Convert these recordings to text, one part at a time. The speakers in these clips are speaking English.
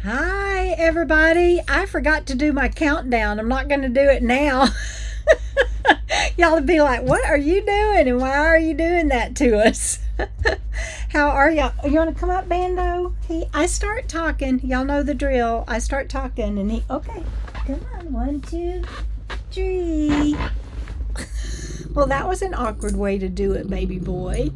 Hi, everybody. I forgot to do my countdown. I'm not going to do it now. Y'all would be like, what are you doing? And why are you doing that to us? How are y'all? You want to come up, Bando? I start talking. Y'all know the drill. I start talking, and okay, come on. 1, 2, 3. Well, that was an awkward way to do it, baby boy.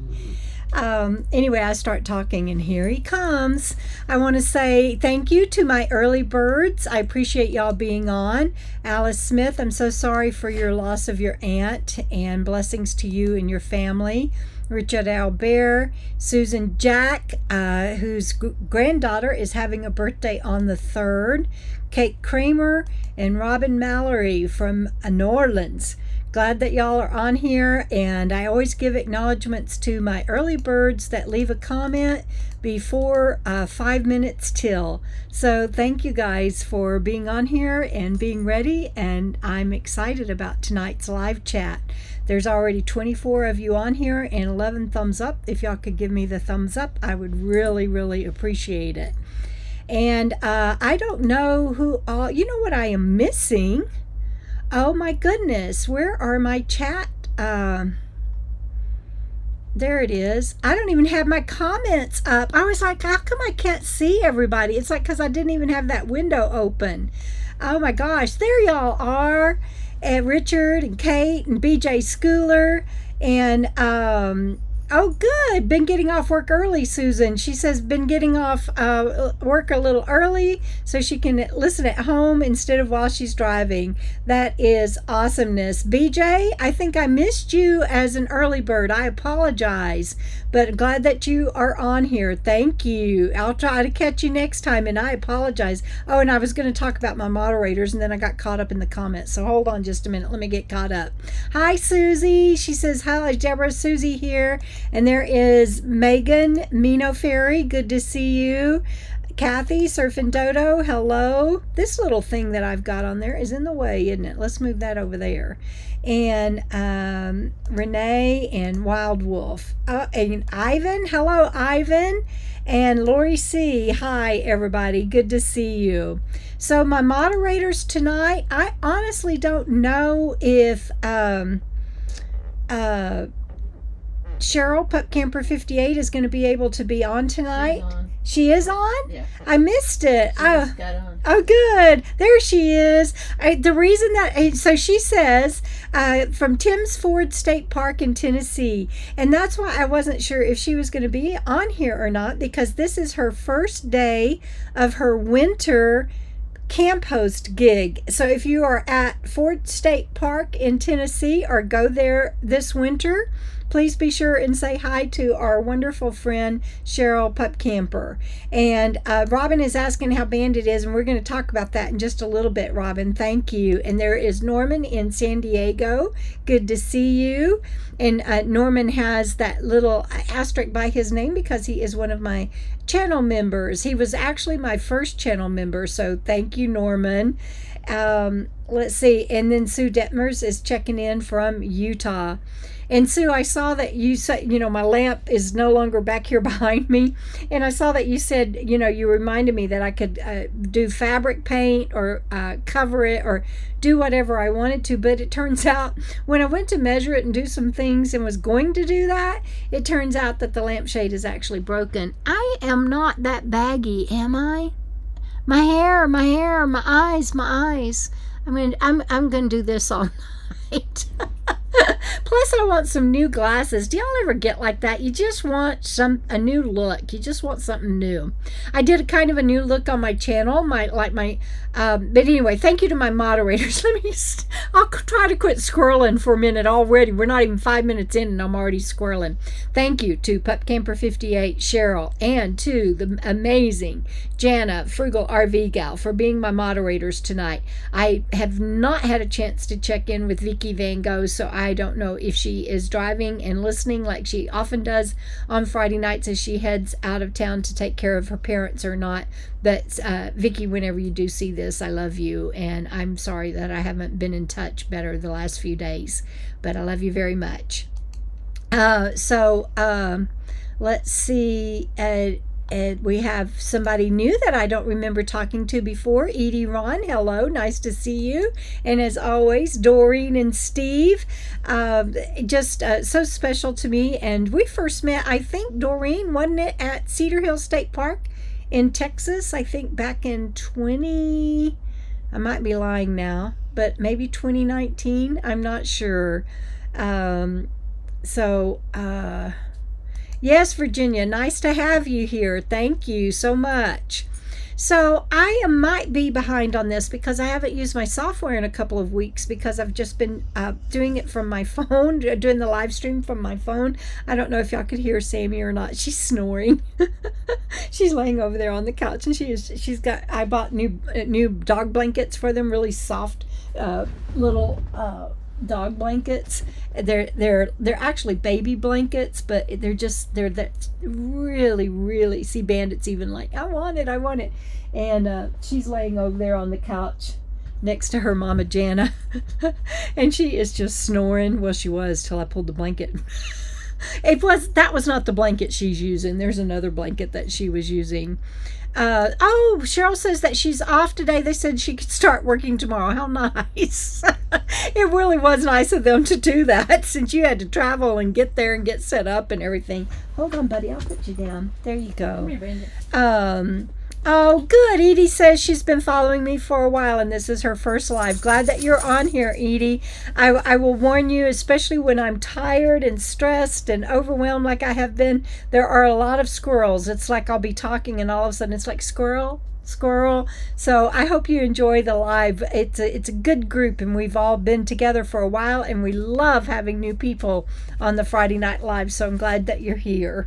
Anyway, I start talking, and here he comes. I want to say thank you to my early birds. I appreciate y'all being on. Alice Smith, I'm so sorry for your loss of your aunt, and blessings to you and your family. Richard Albert, Susan Jack, whose granddaughter is having a birthday on the 3rd, Kate Kramer, and Robin Mallory from New Orleans. Glad that y'all are on here, and I always give acknowledgments to my early birds that leave a comment before 5 minutes till. So thank you guys for being on here and being ready, and I'm excited about tonight's live chat. There's already 24 of you on here and 11 thumbs up. If y'all could give me the thumbs up, I would really, really appreciate it. And I don't know who all, you know what I am missing? Oh my goodness, where are my chat? There it is. I don't even have my comments up. I was like, how come I can't see everybody? It's like because I didn't even have that window open. Oh my gosh, there y'all are. And Richard and Kate and BJ Schooler and oh, good. Been getting off work early, Susan. She says been getting off work a little early so she can listen at home instead of while she's driving. That is awesomeness. BJ, I think I missed you as an early bird. I apologize, but glad that you are on here. Thank you. I'll try to catch you next time, and I apologize. Oh, and I was going to talk about my moderators, and then I got caught up in the comments. So hold on just a minute. Let me get caught up. Hi, Susie. She says, hi, Debra. Susie here. And there is Megan Mino Ferry. Good to see you. Kathy Surfing Dodo. Hello. This little thing that I've got on there is in the way, isn't it? Let's move that over there. And Renee and Wild Wolf. And Ivan. Hello, Ivan. And Lori C. Hi, everybody. Good to see you. So my moderators tonight, I honestly don't know if Cheryl Pup Camper 58 is going to be able to be on tonight. She is on? Yeah. I missed it. She just got on. Oh, good. There she is. The reason that, so she says, from Tim's Ford State Park in Tennessee. And that's why I wasn't sure if she was going to be on here or not, because this is her first day of her winter camp host gig. So if you are at Ford State Park in Tennessee or go there this winter, please be sure and say hi to our wonderful friend Cheryl Pup Camper. And Robin is asking how Bandit is, and we're going to talk about that in just a little bit, Robin. Thank you. And there is Norman in San Diego. Good to see you. And Norman has that little asterisk by his name because he is one of my channel members. He was actually my first channel member, so thank you, Norman. Let's see. And then Sue Detmers is checking in from Utah. And Sue, I saw that you said, my lamp is no longer back here behind me. And I saw that you said, you reminded me that I could do fabric paint or cover it or do whatever I wanted to. But it turns out when I went to measure it and do some things and was going to do that, it turns out that the lampshade is actually broken. I am not that baggy, am I? My hair, my eyes. I'm going to do this all night. Plus, I want some new glasses. Do y'all ever get like that? You just want a new look. You just want something new. I did a kind of a new look on my channel. But anyway, thank you to my moderators. I'll try to quit squirreling for a minute already. We're not even 5 minutes in, and I'm already squirreling. Thank you to Pup Camper 58, Cheryl, and to the amazing Jana, Frugal RV Gal, for being my moderators tonight. I have not had a chance to check in with Vicky Van Gogh, so I don't know if she is driving and listening like she often does on Friday nights as she heads out of town to take care of her parents or not. But Vicky, whenever you do see this, I love you, and I'm sorry that I haven't been in touch better the last few days, but I love you very much. Let's see. And we have somebody new that I don't remember talking to before. Edie Ron, hello, nice to see you. And as always, Doreen and Steve, just so special to me. And we first met, I think, Doreen, wasn't it, at Cedar Hill State Park in Texas? I think back in I might be lying now, but maybe 2019. I'm not sure. Yes, Virginia, nice to have you here. Thank you so much. So I might be behind on this because I haven't used my software in a couple of weeks because I've just been doing it from my phone, doing the live stream from my phone. I don't know if y'all could hear Sammy or not. She's snoring. She's laying over there on the couch, and I bought new dog blankets for them, really soft little dog blankets. They're actually baby blankets, but they're that really, see, Bandit's even like, I want it, and she's laying over there on the couch next to her mama Jana, and she is just snoring. Well, she was till I pulled the blanket. That was not the blanket she's using. There's another blanket that she was using. Cheryl says that she's off today. They said she could start working tomorrow. How nice. It really was nice of them to do that, since you had to travel and get there and get set up and everything. Hold on, buddy. I'll put you down. There you go. Oh, good. Edie says she's been following me for a while, and this is her first live. Glad that you're on here, Edie. I will warn you, especially when I'm tired and stressed and overwhelmed like I have been, there are a lot of squirrels. It's like I'll be talking, and all of a sudden it's like squirrel. So I hope you enjoy the live. It's a good group, and we've all been together for a while, and we love having new people on the Friday Night Live, so I'm glad that you're here.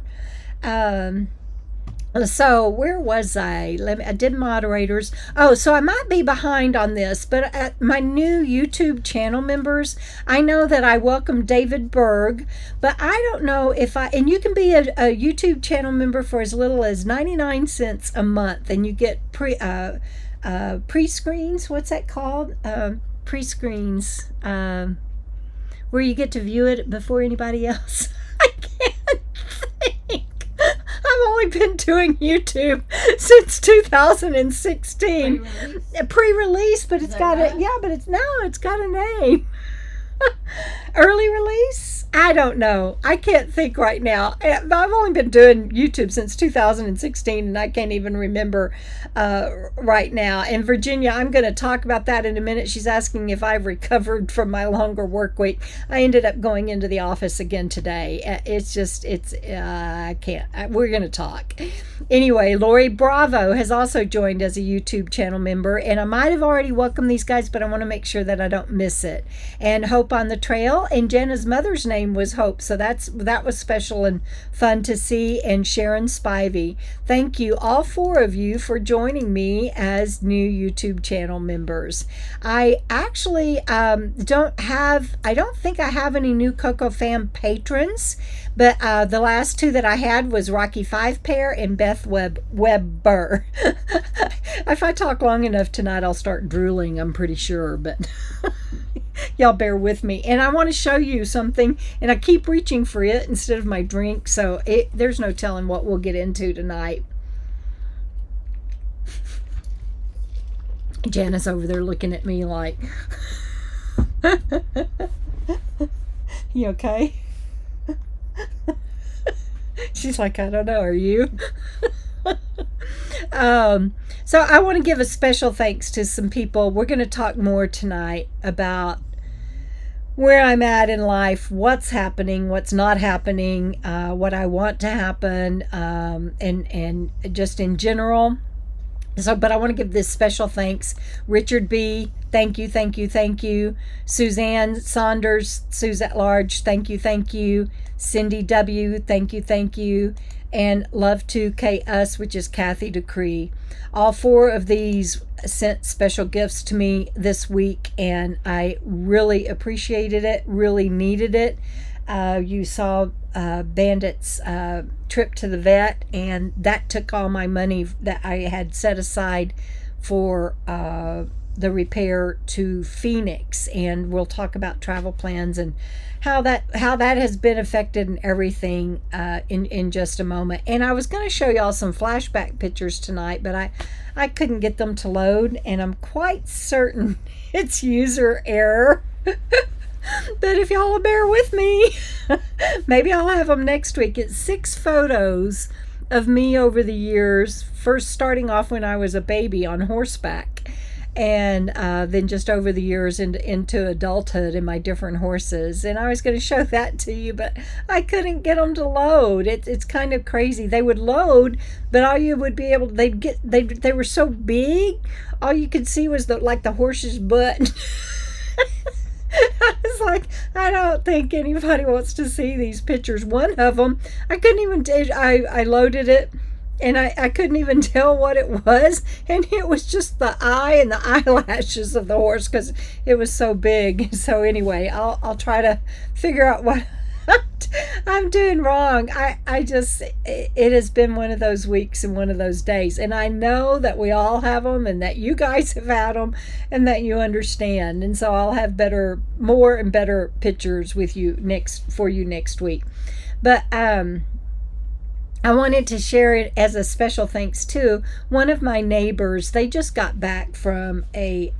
So where was I? I did moderators. So I might be behind on this, but at my new YouTube channel members, I know that I welcome David Berg, but I don't know and you can be a YouTube channel member for as little as 99 cents a month, and you get pre-screens. What's that called? Pre-screens, where you get to view it before anybody else. I can't think. I've only been doing YouTube since 2016. Pre-release, but it's got it's got a name. Early release? I don't know. I can't think right now. I've only been doing YouTube since 2016, and I can't even remember right now. And Virginia, I'm going to talk about that in a minute. She's asking if I've recovered from my longer work week. I ended up going into the office again today. I can't. We're going to talk. Anyway, Lori Bravo has also joined as a YouTube channel member, and I might have already welcomed these guys, but I want to make sure that I don't miss it. And Hope on the Trail, and Jenna's mother's name was Hope, so that was special and fun to see. And Sharon Spivey, thank you, all four of you, for joining me as new YouTube channel members. I actually don't think I have any new Coco Fam patrons, but the last two that I had was Rocky Five Pair and Beth Webber. If I talk long enough tonight, I'll start drooling, I'm pretty sure, but y'all bear with me. And I want to show you something, and I keep reaching for it instead of my drink, so there's no telling what we'll get into tonight. Janice over there looking at me like, you okay? She's like, I don't know, are you? So I want to give a special thanks to some people. We're going to talk more tonight about where I'm at in life, what's happening, what's not happening, what I want to happen, and just in general. But I want to give this special thanks. Richard B., thank you. Suzanne Saunders, Suze at Large, thank you. Cindy W., thank you. And Love to K-Us, which is Kathy Decree. All four of these sent special gifts to me this week, and I really appreciated it, really needed it. You saw Bandit's trip to the vet, and that took all my money that I had set aside for the repair to Phoenix, and we'll talk about travel plans and how that has been affected and everything in just a moment. And I was going to show y'all some flashback pictures tonight, but I couldn't get them to load, and I'm quite certain it's user error. But if y'all will bear with me, maybe I'll have them next week. It's 6 photos of me over the years, first starting off when I was a baby on horseback, and then just over the years into adulthood and my different horses. And I was going to show that to you, but I couldn't get them to load. It's kind of crazy. They would load, but all you would be able to, they were so big, all you could see was the horse's butt. I was like, I don't think anybody wants to see these pictures. One of them, I couldn't even, I loaded it, and I couldn't even tell what it was, and it was just the eye and the eyelashes of the horse because it was so big. So anyway, I'll try to figure out what I'm doing wrong. It has been one of those weeks and one of those days, and I know that we all have them, and that you guys have had them, and that you understand. And so I'll have more and better pictures with you for you next week. But I wanted to share it as a special thanks to one of my neighbors. They just got back from a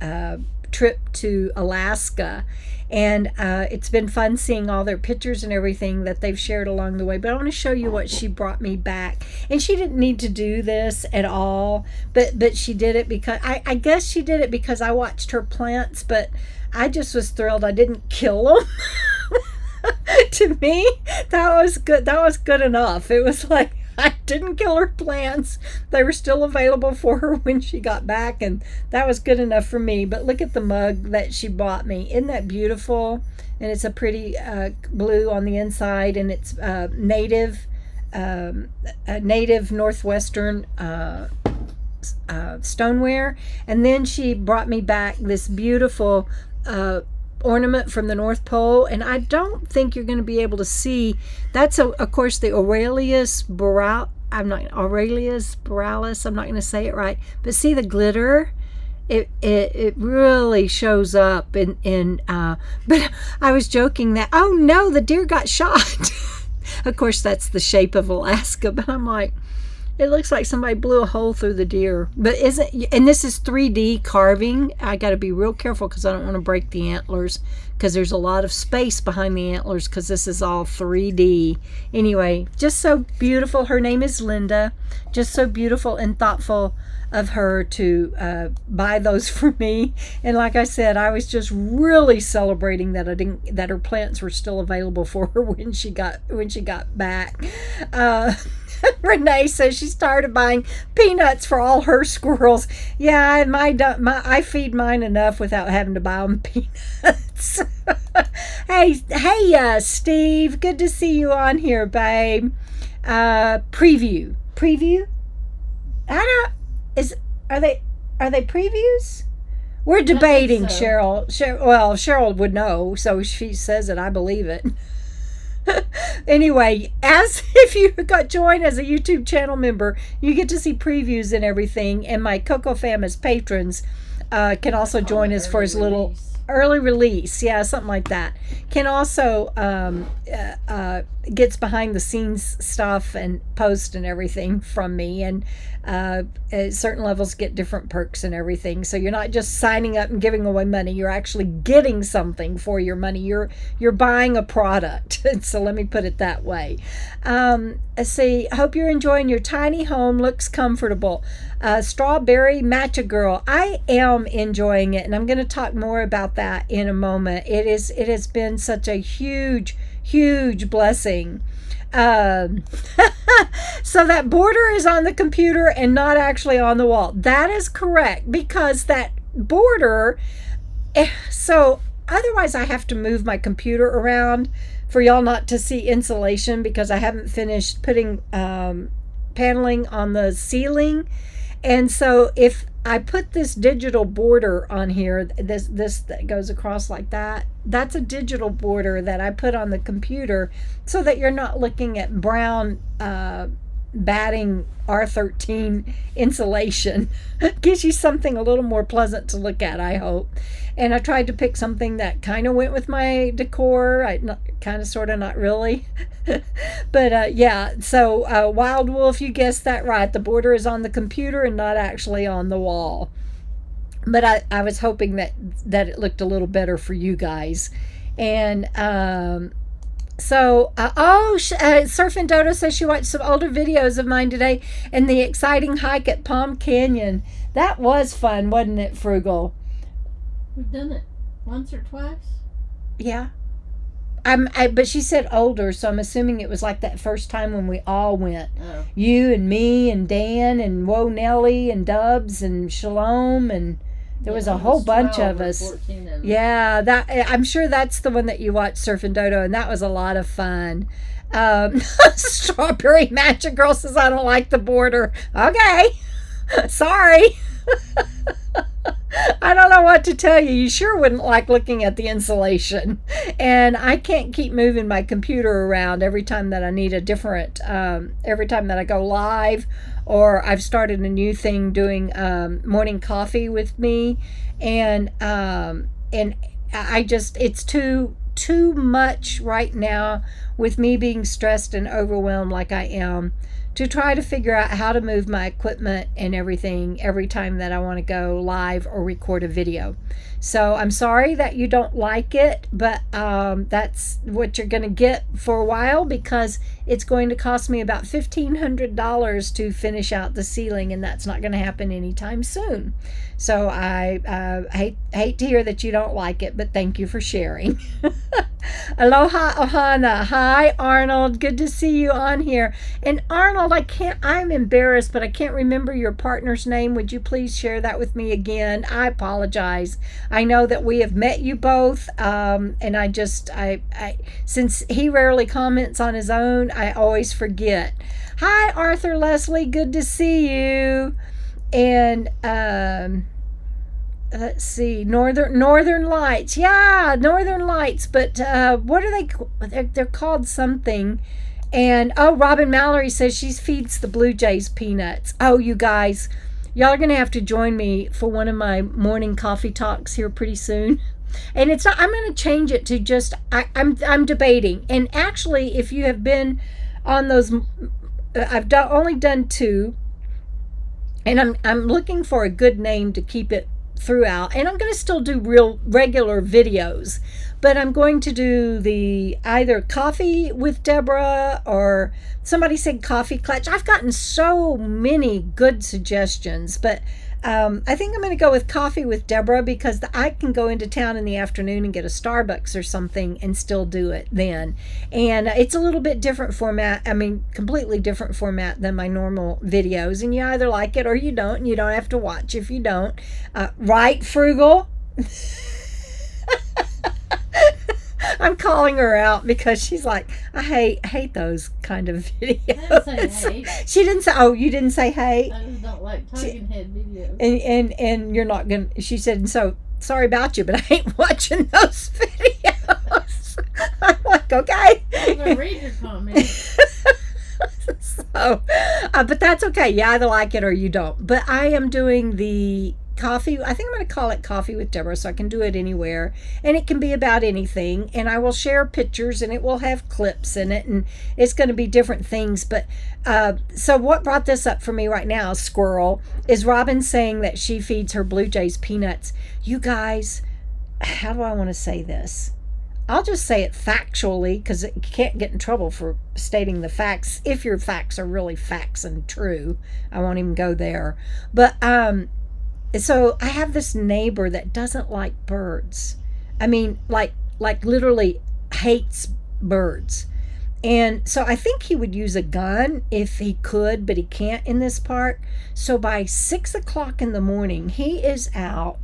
trip to Alaska, and it's been fun seeing all their pictures and everything that they've shared along the way. But I want to show you what she brought me back. And she didn't need to do this at all, but she did it because I guess she did it because I watched her plants, but I just was thrilled I didn't kill them. To me, that was good. That was good enough. It was like, I didn't kill her plants. They were still available for her when she got back, and that was good enough for me. But look at the mug that she bought me. Isn't that beautiful? And it's a pretty blue on the inside, and it's native northwestern stoneware. And then she brought me back this beautiful ornament from the North Pole, and I don't think you're going to be able to see. That's of course the Aurelius borealis. I'm not going to say it right, but see the glitter. It really shows up in but I was joking that, oh no, the deer got shot. Of course that's the shape of Alaska, but I'm like, it looks like somebody blew a hole through the deer. But and this is 3D carving. I got to be real careful because I don't want to break the antlers, because there's a lot of space behind the antlers because this is all 3D. Anyway, just so beautiful. Her name is Linda. Just so beautiful and thoughtful of her to buy those for me. And like I said, I was just really celebrating that her plants were still available for her when she got back. Renee says she started buying peanuts for all her squirrels. Yeah, I feed mine enough without having to buy them peanuts. Hey, Steve, good to see you on here, babe. Preview. Are they previews? We're debating, so. Cheryl would know, so she says it. I believe it. Anyway, as if you got joined as a YouTube channel member, you get to see previews and everything, and my Coco Fam as patrons can also join us for his little early release. Yeah, something like that. Can also gets behind the scenes stuff and post and everything from me, and at certain levels get different perks and everything. So you're not just signing up and giving away money, you're actually getting something for your money. You're buying a product. So let me put it that way. Let's see, hope you're enjoying your tiny home. Looks comfortable. Strawberry Matcha Girl, I am enjoying it, and I'm going to talk more about that in a moment. It has been such a huge blessing. So that border is on the computer and not actually on the wall. That is correct, because that border, so otherwise I have to move my computer around for y'all not to see insulation, because I haven't finished putting paneling on the ceiling. And so if I put this digital border on here, this that goes across like that, that's a digital border that I put on the computer so that you're not looking at brown batting R13 insulation. Gives you something a little more pleasant to look at, I hope. And I tried to pick something that kind of went with my decor. Kind of, sort of, not really. But yeah, so Wild Wolf, you guessed that right. The border is on the computer and not actually on the wall. But I was hoping that it looked a little better for you guys. And Surfing Dodo says she watched some older videos of mine today and the exciting hike at Palm Canyon. That was fun, wasn't it, Frugal? We've done it once or twice. Yeah. But she said older, so I'm assuming it was like that first time when we all went. Oh. You and me and Dan and Whoa Nelly and Dubs and Shalom, and there was a whole bunch of us. 14 of us. Yeah, I'm sure that's the one that you watched, Surfing Dodo, and that was a lot of fun. Strawberry Magic Girl says, I don't like the border. Okay. Sorry. I don't know what to tell you. You sure wouldn't like looking at the insulation. And I can't keep moving my computer around every time that I need a different, every time that I go live, or I've started a new thing doing morning coffee with me. And I just, it's too much right now with me being stressed and overwhelmed like I am, to try to figure out how to move my equipment and everything every time that I want to go live or record a video. So I'm sorry that you don't like it, but that's what you're going to get for a while, because it's going to cost me about $1,500 to finish out the ceiling, and that's not going to happen anytime soon. So I hate to hear that you don't like it, but thank you for sharing. Aloha Ohana. Hi Arnold, good to see you on here. And Arnold, I'm embarrassed, but I can't remember your partner's name. Would you please share that with me again? I apologize. I know that we have met you both, and I since he rarely comments on his own, I always forget. Hi Arthur Leslie, good to see you. And let's see, Northern Lights. Yeah, Northern Lights, but what are they? They're called something. And Robin Mallory says she feeds the Blue Jays peanuts. Oh, you guys, y'all are gonna have to join me for one of my morning coffee talks here pretty soon. And it's not, I'm gonna change it to just, I'm debating. And actually, if you have been on those, I've only done 2, and I'm looking for a good name to keep it throughout. And I'm going to still do regular videos, but I'm going to do the either Coffee with Debra, or somebody said Coffee Clutch. I've gotten so many good suggestions, but I think I'm going to go with Coffee with Debra, because I can go into town in the afternoon and get a Starbucks or something and still do it then. And it's a little bit different format. I mean, completely different format than my normal videos. And you either like it or you don't, and you don't have to watch if you don't. Right, Frugal? I'm calling her out because she's like, I hate those kind of videos. I didn't say hate. She didn't say, oh, you didn't say hate? I just don't like talking head videos. And you're not going to, she said, so sorry about you, but I ain't watching those videos. I'm like, okay. I'm going to read your comments. So, but that's okay. You either like it or you don't. But I am doing the coffee, I think I'm going to call it Coffee with Debra, so I can do it anywhere, and it can be about anything, and I will share pictures, and it will have clips in it, and it's going to be different things. But so what brought this up for me right now, Squirrel, is Robin saying that she feeds her Blue Jays peanuts. You guys, how do I want to say this? I'll just say it factually, because you can't get in trouble for stating the facts if your facts are really facts and true. I won't even go there. But so I have this neighbor that doesn't like birds. I mean, like literally hates birds. And so I think he would use a gun if he could, but he can't in this part. So by 6 o'clock in the morning, he is out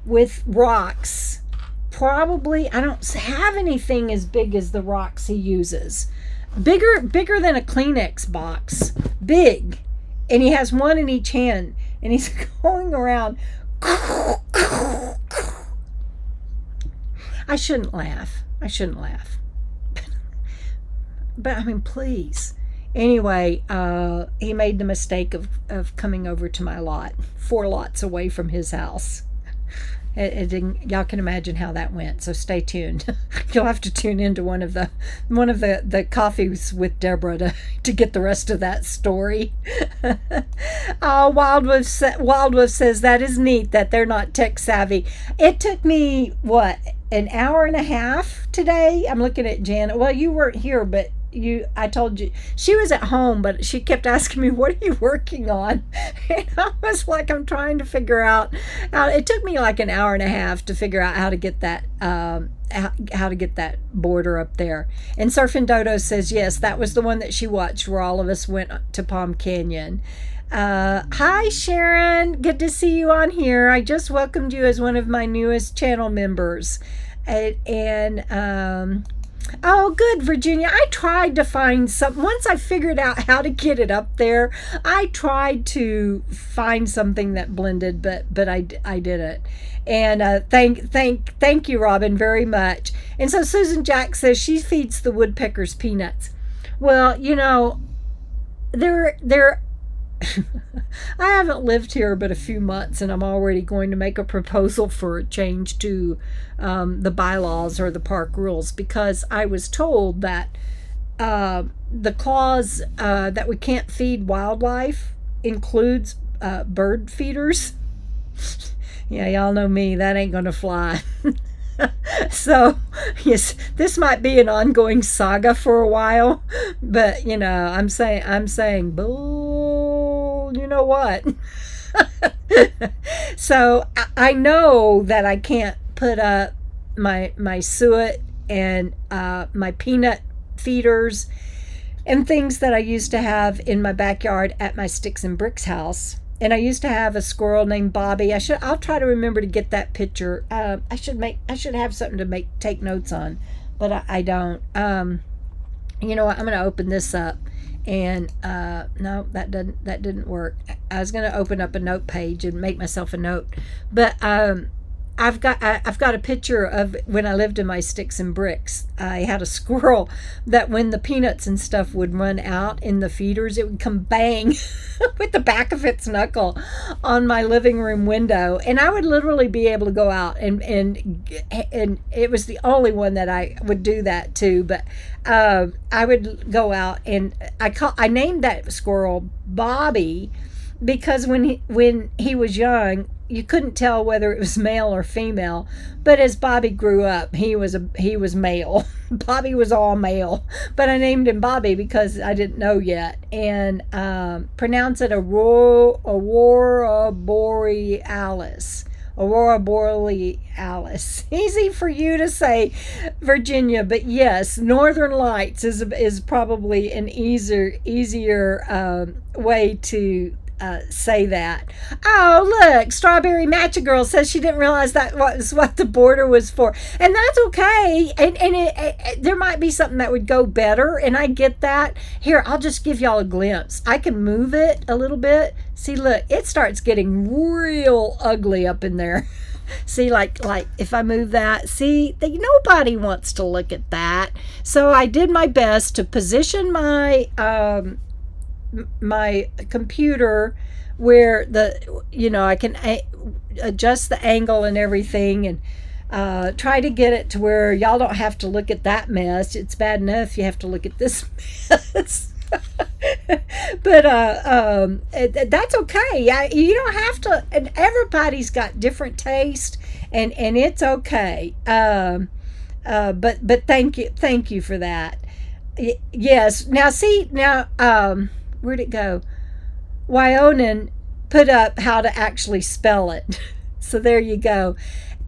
with rocks. Probably, I don't have anything as big as the rocks he uses. Bigger than a Kleenex box. Big. And he has one in each hand. And he's going around. I shouldn't laugh. But I mean, please. Anyway, he made the mistake of coming over to my lot, 4 lots away from his house. It didn't, y'all can imagine how that went. So stay tuned. You'll have to tune into one of the coffees with Debra to get the rest of that story. Oh, Wild Wolf says that is neat that they're not tech savvy. It took me an hour and a half today. I'm looking at Janet. Well, you weren't here, but I told you she was at home, but she kept asking me, what are you working on? And I was like, I'm trying to figure out how. It took me like an hour and a half to figure out how to get that how to get that border up there. And Surfing Dodo says yes, that was the one that she watched where all of us went to Palm Canyon. Hi Sharon, good to see you on here. I just welcomed you as one of my newest channel members. Oh, good, Virginia. I tried to find some. Once I figured out how to get it up there, I tried to find something that blended, but I didn't. And thank you, Robin, very much. And so Susan Jack says she feeds the woodpeckers peanuts. Well, they're I haven't lived here but a few months, and I'm already going to make a proposal for a change to the bylaws or the park rules, because I was told that the clause that we can't feed wildlife includes bird feeders. Yeah, y'all know me, that ain't gonna fly. So yes, this might be an ongoing saga for a while, but I'm saying bull, you know what? So I know that I can't put up my suet and my peanut feeders and things that I used to have in my backyard at my Sticks and Bricks house. And I used to have a squirrel named Bobby. I'll try to remember to get that picture. I should have something to take notes on, but I don't. You know what? I'm going to open this up, and no, that didn't work. I was going to open up a note page and make myself a note, but I've got a picture of when I lived in my Sticks and Bricks. I had a squirrel that when the peanuts and stuff would run out in the feeders, it would come bang with the back of its knuckle on my living room window, and I would literally be able to go out and it was the only one that I would do that to. But I would go out and I named that squirrel Bobby because when he was young, you couldn't tell whether it was male or female, but as Bobby grew up, he was male. Bobby was all male, but I named him Bobby because I didn't know yet, and pronounce it Aurora Borealis. Aurora Borealis. Easy for you to say, Virginia, but yes, Northern Lights is probably an easier way to say that. Oh, look, Strawberry Matcha Girl says she didn't realize that was what the border was for, and that's okay. And there might be something that would go better, and I get that. Here, I'll just give y'all a glimpse. I can move it a little bit. See, look, it starts getting real ugly up in there. See, like if I move that, see, nobody wants to look at that. So I did my best to position my computer where I can adjust the angle and everything, and try to get it to where y'all don't have to look at that mess. It's bad enough you have to look at this mess. But that's okay. You don't have to, and everybody's got different taste, and it's okay. But thank you for that. Yes. Now where'd it go? Wyonin put up how to actually spell it. So there you go.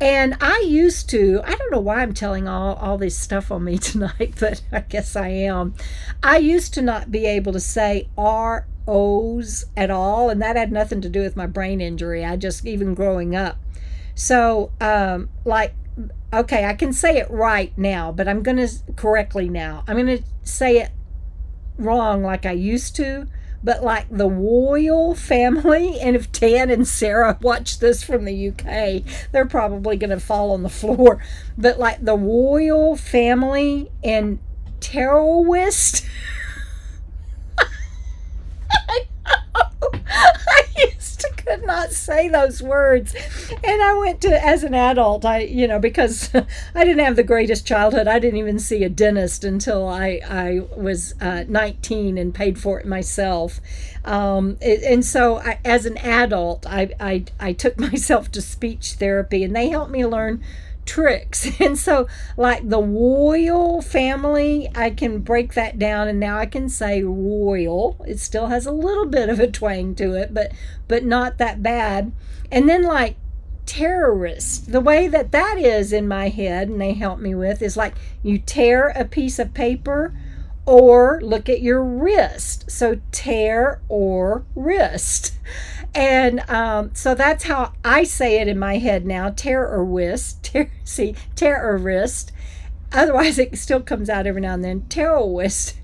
And I don't know why I'm telling all this stuff on me tonight, but I guess I am. I used to not be able to say ROs at all, and that had nothing to do with my brain injury. Even growing up. So, okay, I can say it right now, but I'm going to correctly now. I'm going to say it wrong like I used to, but like the royal family. And if Dan and Sarah watch this from the UK, they're probably going to fall on the floor. But like the royal family and terrorist. not say those words. And I went to, as an adult, because I didn't have the greatest childhood. I didn't even see a dentist until I was 19 and paid for it myself. And so as an adult, I took myself to speech therapy, and they helped me learn tricks. And so, like the royal family, I can break that down, and now I can say royal. It still has a little bit of a twang to it, but not that bad. And then, like, terrorist, the way that is in my head, and they help me with, is like you tear a piece of paper or look at your wrist. So tear or wrist. And so that's how I say it in my head now, tear or wrist. Tear or wrist. Otherwise, it still comes out every now and then, terrorist.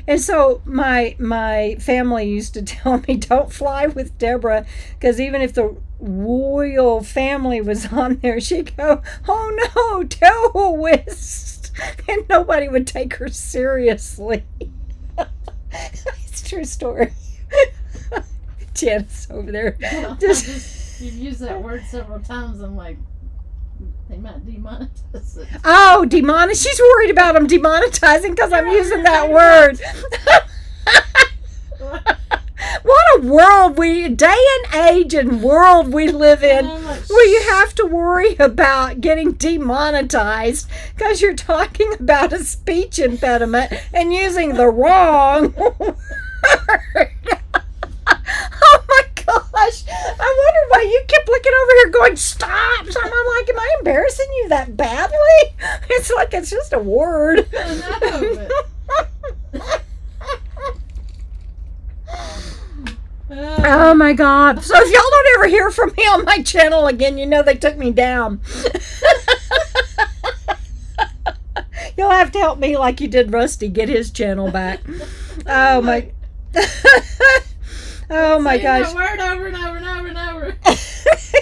And so my family used to tell me, don't fly with Debra, because even if the royal family was on there, she'd go, oh no, terrorist. And nobody would take her seriously. It's a true story. Janice over there. Well, you've used that word several times. I'm like, they might demonetize it. Oh, demonetize. She's worried about them demonetizing because I'm using that word. What a world day and age and world we live in, where you have to worry about getting demonetized because you're talking about a speech impediment and using the wrong word. Oh my gosh. I wonder why you kept looking over here going, stop. So I'm like, am I embarrassing you that badly? It's like, it's just a word. I know, Oh my God. So if y'all don't ever hear from me on my channel again, you know they took me down. You'll have to help me like you did Rusty get his channel back. Oh my. Oh my gosh. That word over and over and over and over.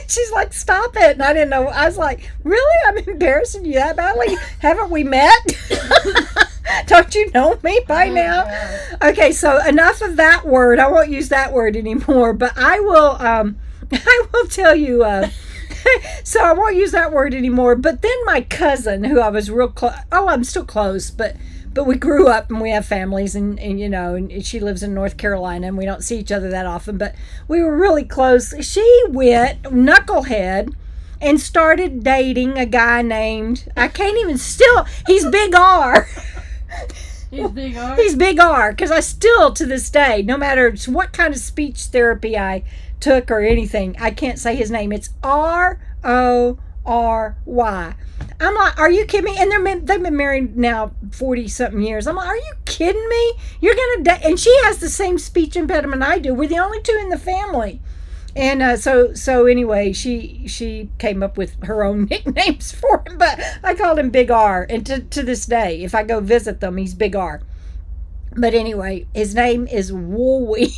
She's like, stop it. And I didn't know. I was like, really? I'm embarrassing you that badly? Haven't we met? Don't you know me by now? God. Okay, so enough of that word. I won't use that word anymore, but I will tell you, so I won't use that word anymore. But then my cousin, who I was real close, I'm still close, but we grew up and we have families, and and she lives in North Carolina, and we don't see each other that often, but we were really close. She went knucklehead and started dating a guy named, he's Big R. He's Big R? He's Big R, because I still, to this day, no matter what kind of speech therapy I took or anything, I can't say his name. It's Rory. I'm like, are you kidding me? And they've been married now 40-something years. I'm like, are you kidding me? You're going to date? And she has the same speech impediment I do. We're the only two in the family. And so anyway, she came up with her own nicknames for him, but I called him Big R. And to this day, if I go visit them, he's Big R. But anyway, his name is Wooey.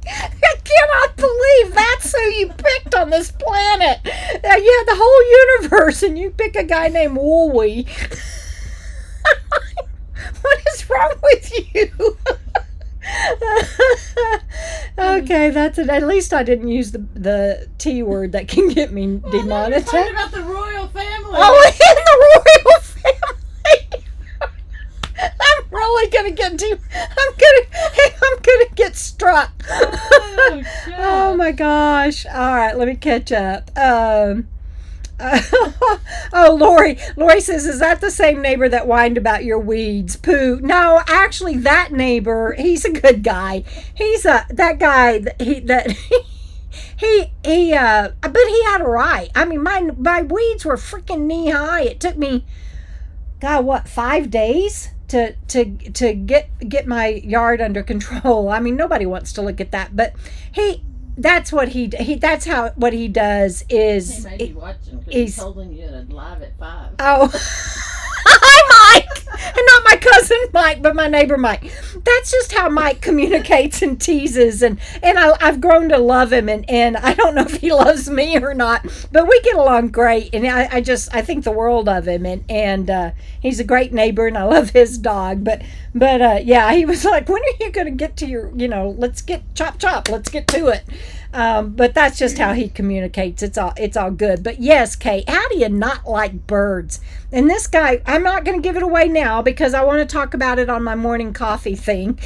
I cannot believe that's who you picked on this planet. You had the whole universe, and you pick a guy named Wooey. What is wrong with you? Okay, that's it. At least I didn't use the T word that can get me demonetized. You're talking about the royal family. Oh, in the royal family. I'm really gonna get I'm gonna get struck. Oh my gosh! All right, let me catch up. Lori says, is that the same neighbor that whined about your weeds? Pooh. No, actually, that neighbor, he's a good guy. He's that guy. But he had a right. I mean, my weeds were freaking knee high. It took me, God, what, 5 days to get my yard under control. I mean, nobody wants to look at that, but that's what he does is he may be watching because he's holding you at live at 5. Oh. Hi, Mike. And not my cousin Mike, but my neighbor Mike. That's just how Mike communicates and teases, and I've grown to love him, and I don't know if he loves me or not, but we get along great, and I think the world of him, and he's a great neighbor, and I love his dog, but yeah, he was like, when are you going to get to your, let's get chop, let's get to it. But that's just how he communicates. It's all good. But yes, Kate, how do you not like birds? And this guy, I'm not going to give it away now because I want to talk about it on my morning coffee thing.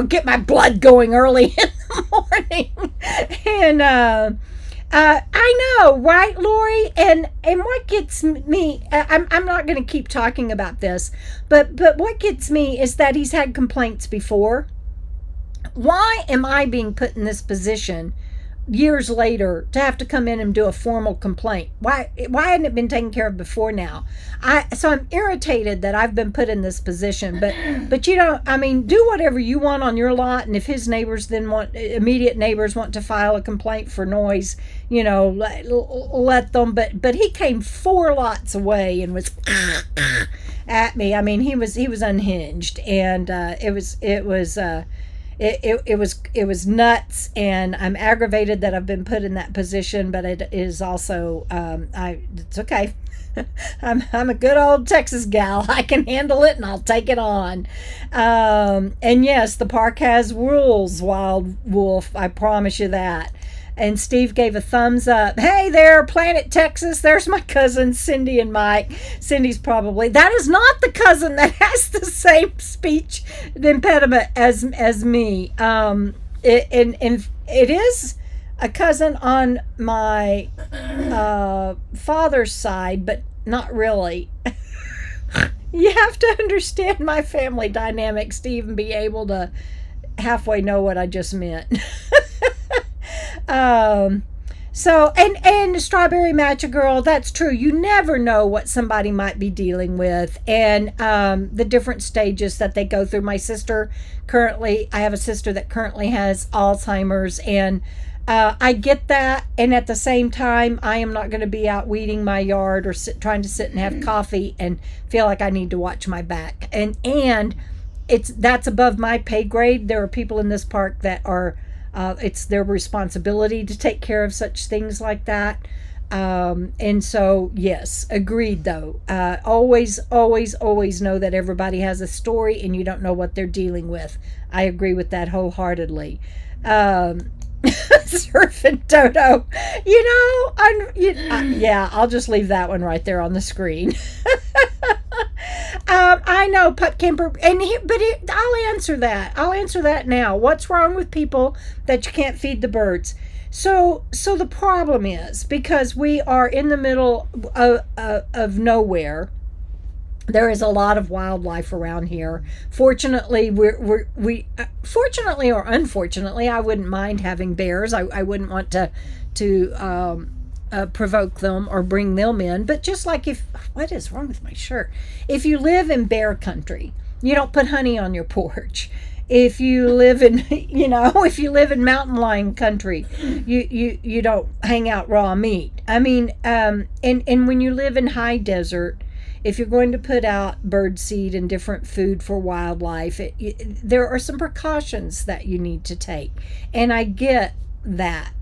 Get my blood going early in the morning. And I know, right, Lori? And what gets me, I'm not going to keep talking about this, but what gets me is that he's had complaints before. Why am I being put in this position years later to have to come in and do a formal complaint? Why hadn't it been taken care of before now? So I'm irritated that I've been put in this position, but do whatever you want on your lot, and if his neighbors immediate neighbors want to file a complaint for noise, let them, but he came 4 lots away and was at me. I mean, he was unhinged, and it was nuts, and I'm aggravated that I've been put in that position, but it is also it's okay. I'm a good old Texas gal. I can handle it, and I'll take it on. And yes, the park has rules, Wild Wolf. I promise you that. And Steve gave a thumbs up. Hey there, Planet Texas. There's my cousins, Cindy and Mike. Cindy's probably, that is not the cousin that has the same speech impediment as me. It is a cousin on my father's side, but not really. You have to understand my family dynamics to even be able to halfway know what I just meant. So Strawberry Matcha Girl, that's true. You never know what somebody might be dealing with, and the different stages that they go through. I have a sister that currently has Alzheimer's, and I get that, and at the same time, I am not going to be out weeding my yard or trying to sit and have coffee and feel like I need to watch my back, and that's above my pay grade. There are people in this park that are it's their responsibility to take care of such things like that. And so, yes, agreed though. Always know that everybody has a story and you don't know what they're dealing with. I agree with that wholeheartedly. Surfing Dodo, yeah, I'll just leave that one right there on the screen. I know, Pup Camper, I'll answer that. I'll answer that now. What's wrong with people that you can't feed the birds? So the problem is, because we are in the middle of nowhere, there is a lot of wildlife around here. Fortunately, fortunately or unfortunately, I wouldn't mind having bears. I wouldn't want to provoke them or bring them in. But just like what is wrong with my shirt? If you live in bear country, you don't put honey on your porch. If you live in, if you live in mountain lion country, you don't hang out raw meat. I mean, and when you live in high desert, if you're going to put out bird seed and different food for wildlife, there are some precautions that you need to take. And I get that.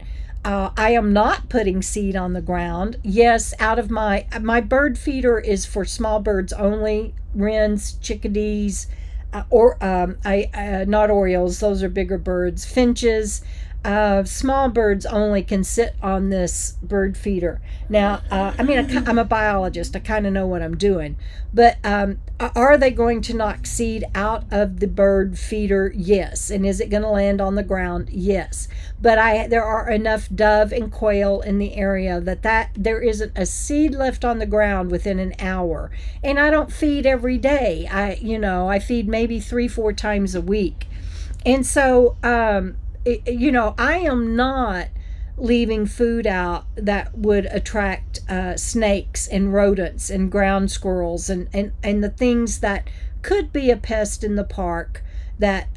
I am not putting seed on the ground. Yes, out of my bird feeder is for small birds only, wrens, chickadees, not orioles, those are bigger birds, finches. Small birds only can sit on this bird feeder. Now, I'm a biologist. I kind of know what I'm doing. But are they going to knock seed out of the bird feeder? Yes. And is it going to land on the ground? Yes. But there are enough dove and quail in the area that there isn't a seed left on the ground within an hour. And I don't feed every day. I feed maybe 3-4 times a week. And so, I am not leaving food out that would attract snakes and rodents and ground squirrels and the things that could be a pest in the park. that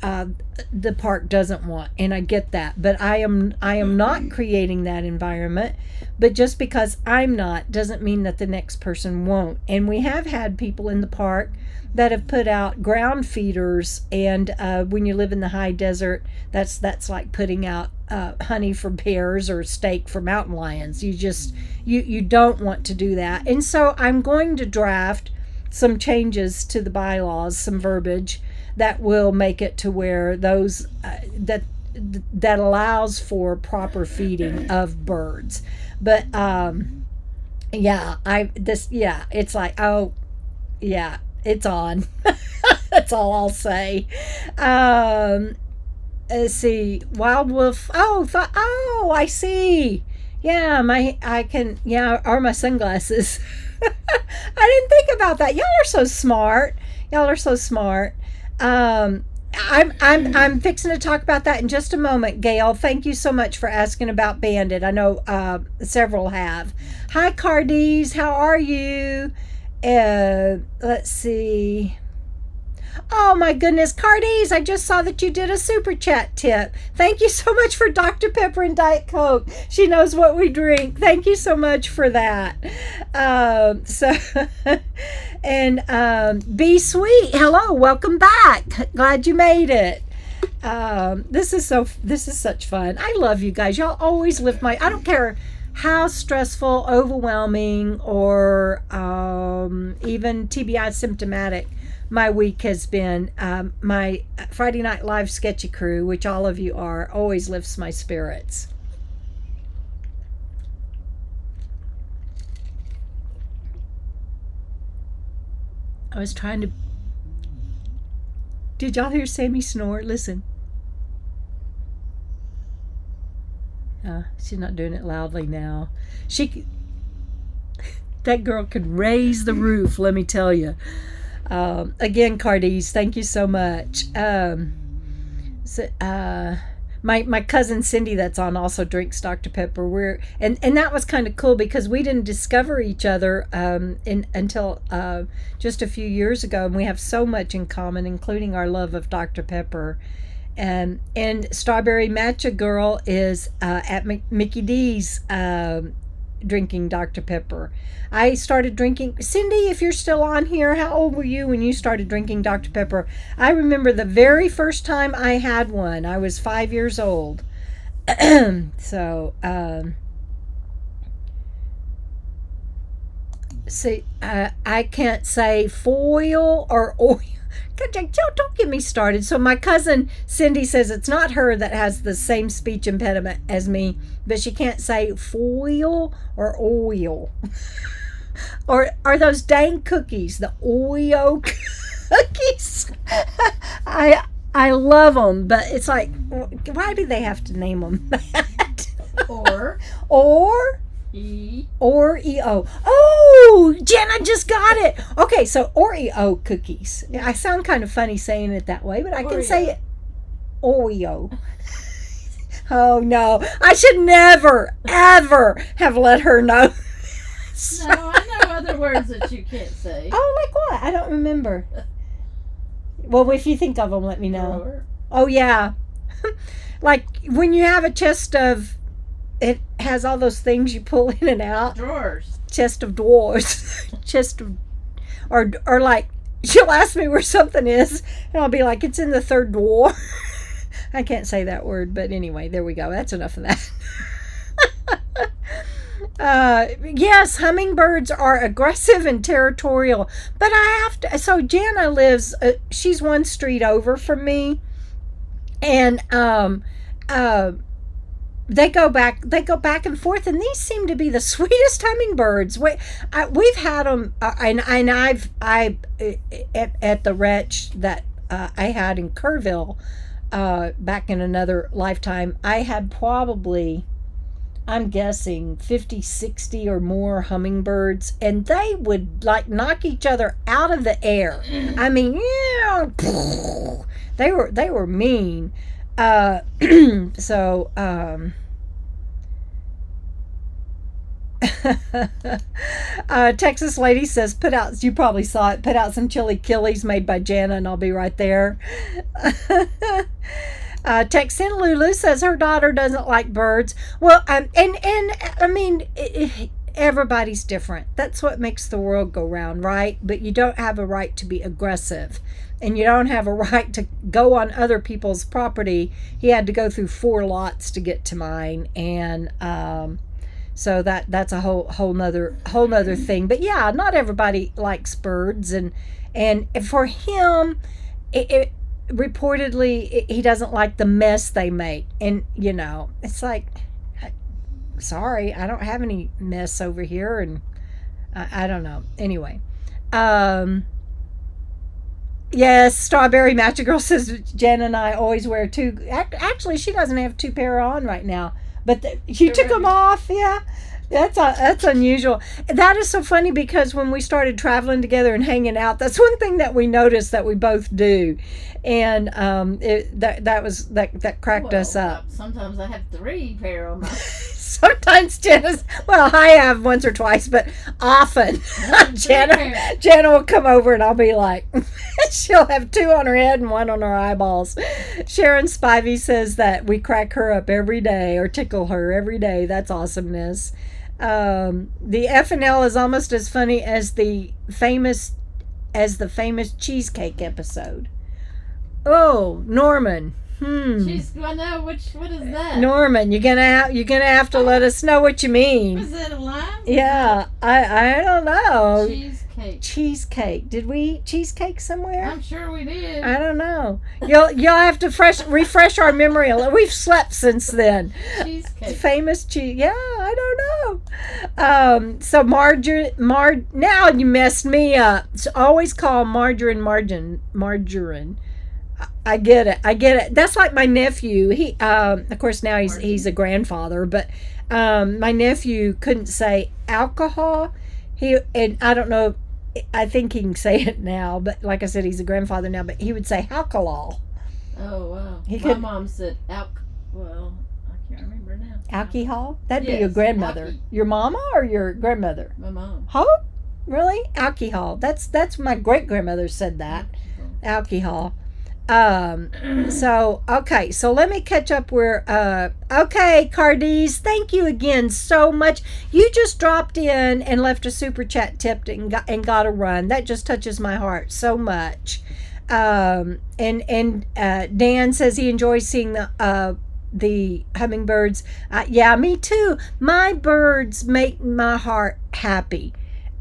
the park doesn't want, and I get that. But I am not creating that environment. But just because I'm not doesn't mean that the next person won't. And we have had people in the park that have put out ground feeders, and when you live in the high desert, that's like putting out honey for bears or steak for mountain lions. You don't want to do that. And so I'm going to draft some changes to the bylaws, some verbiage that will make it to where those that allows for proper feeding of birds. But it's like, oh yeah, it's on. That's all I'll say. Let's see, wild wolf. Oh, I see. Yeah, or my sunglasses. I didn't think about that. Y'all are so smart. I'm fixing to talk about that in just a moment, Gail. Thank you so much for asking about Bandit. I know several have. Hi, Cardies. How are you? Let's see. Oh my goodness, Cardies, I just saw that you did a super chat tip. Thank you so much for Dr. Pepper and Diet Coke. She knows what we drink. Thank you so much for that. Be Sweet. Hello, welcome back. Glad you made it. This is such fun. I love you guys. Y'all always lift I don't care how stressful, overwhelming, or even TBI symptomatic my week has been. My Friday Night Live sketchy crew, which all of you are, always lifts my spirits. I was trying to... Did y'all hear Sammy snore? Listen. She's not doing it loudly now. That girl could raise the roof, let me tell you. Again, Cardies, thank you so much. My cousin Cindy that's on also drinks Dr. Pepper. And that was kind of cool because we didn't discover each other until just a few years ago, and we have so much in common, including our love of Dr. Pepper. And Strawberry Matcha Girl is at Mickey D's drinking Dr. Pepper. I started drinking... Cindy, if you're still on here, how old were you when you started drinking Dr. Pepper? I remember the very first time I had one. I was 5 years old. So, see, I can't say foil or oil. Don't get me started. So my cousin Cindy says it's not her that has the same speech impediment as me, but she can't say foil or oil. Or are those dang cookies, the Oreo cookies? I love them, but it's like, why do they have to name them that? Or Oreo. Oh, Jen, I just got it. Okay, so Oreo cookies. I sound kind of funny saying it that way, but I can say it. Oreo. Oh no, I should never, ever have let her know. No, I know other words that you can't say. Oh, like what? I don't remember. Well, if you think of them, let me know. Drawer. Oh yeah, like when you have a chest of... It has all those things you pull in and out. Drawers. Chest of drawers. Chest of... Or like, she'll ask me where something is, and I'll be like, it's in the third drawer. I can't say that word, but anyway, there we go. That's enough of that. Yes, hummingbirds are aggressive and territorial, but I have to... So Jana lives... she's one street over from me, and... They go back and forth, and these seem to be the sweetest hummingbirds. We've had them, and I at the wretch that I had in Kerrville back in another lifetime, I had probably, I'm guessing, 50, 60 or more hummingbirds, and they would like knock each other out of the air. I mean, yeah, they were mean. So Texas lady says, put out, you probably saw it, put out some chili killies made by Jana and I'll be right there. Texan Lulu says her daughter doesn't like birds. Well, and I mean, everybody's different. That's what makes the world go round, right? But you don't have a right to be aggressive. And you don't have a right to go on other people's property. He had to go through 4 lots to get to mine. And so that's a whole nother thing. But yeah, not everybody likes birds. And for him, reportedly, he doesn't like the mess they make. And, you know, it's like, sorry, I don't have any mess over here. And I don't know. Anyway. Yes, Strawberry Magic Girl says Jen and I always wear 2. Actually, she doesn't have 2 pair on right now. But you took them off, yeah. That's unusual. That is so funny because when we started traveling together and hanging out, that's one thing that we noticed that we both do, and that cracked us up. Sometimes I have 3 pair on my. Sometimes Jenna's, well, I have once or twice, but often Jenna will come over and I'll be like, she'll have 2 on her head and 1 on her eyeballs. Sharon Spivey says that we crack her up every day or tickle her every day. That's awesomeness. The FNL is almost as funny as the famous cheesecake episode. Oh, Norman. I know what is that? Norman, you're gonna have to let us know what you mean. Was that a line? Yeah, I don't know. Cheesecake. Did we eat cheesecake somewhere? I'm sure we did. I don't know. You'll have to refresh our memory. We've slept since then. Cheesecake. Famous cheese. Yeah, I don't know. So now you messed me up. So always call margarine. I get it. That's like my nephew. He, of course, now he's a grandfather, but my nephew couldn't say alcohol. And I don't know. I think he can say it now, but like I said, he's a grandfather now. But he would say alcohol. Oh wow! My mom said well, I can't remember now. Alcohol? That'd be your grandmother. Your mama or your grandmother? My mom. Huh? Really? Alcohol. That's my great grandmother said that. Alcohol. So let me catch up where, okay, Cardies, thank you again so much. You just dropped in and left a super chat tip and got a run. That just touches my heart so much. Dan says he enjoys seeing the hummingbirds. Yeah, me too. My birds make my heart happy.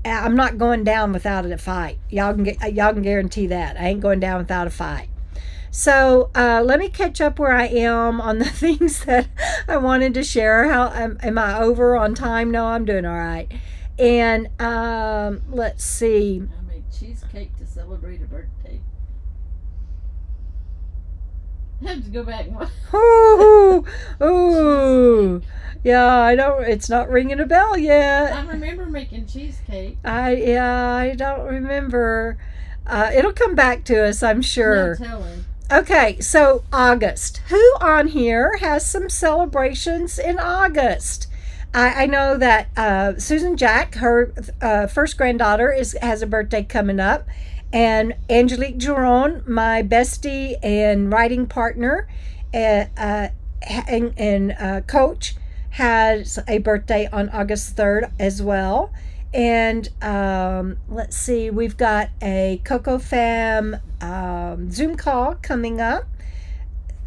I'm not going down without a fight. Y'all can guarantee that. I ain't going down without a fight. So let me catch up where I am on the things that I wanted to share. How am I over on time? No, I'm doing all right. And let's see. I made cheesecake to celebrate a birthday. I have to go back and watch. Ooh. Yeah, I don't. It's not ringing a bell yet. I remember making cheesecake. I don't remember. It'll come back to us, I'm sure. No telling. Okay, so August. Who on here has some celebrations in August? I know that Susan Jack, her first granddaughter, has a birthday coming up. And Angelique Giron, my bestie and writing partner and coach, has a birthday on August 3rd as well. And let's see, we've got a Coco Fam Zoom call coming up.